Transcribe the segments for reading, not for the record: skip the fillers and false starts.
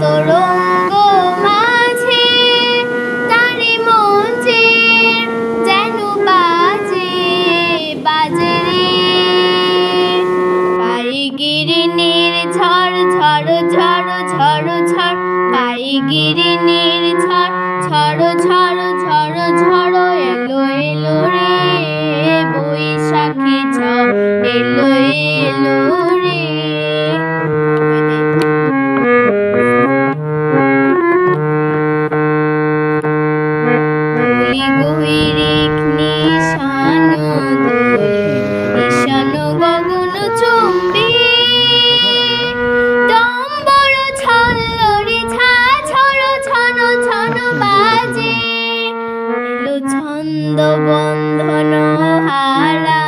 তরঙ্গ মাঝে তারি মঞ্চে যেন বাজে বাজে রে পাইগিরিনির ঝড় ঝড় ঝড় ঝড় ঝড় পাইগিরিনির ঝড় ঝড় ঝড় ঝড় ঝড় এলো এলো রে বৈশাখী ঝড় এলো এলো রে গহিরিক নিশান দোলে ঈশান গগন চুম্বি ডম্বর ছল্লরি ঝাঝর ছন ছন বাজে এলো ছন্দ বন্ধন হারা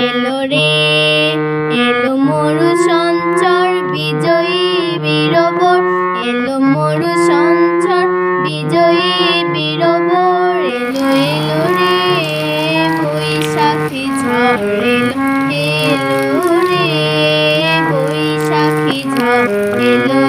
এলো রে এলো মরু সঞ্চর বিজয়ী বীরবর এলো মরু সঞ্চর বিজয়ী বীরবর এলো এলো রে বৈশাখী ঝড় এলো এলো রে বৈশাখী ঝড় এলো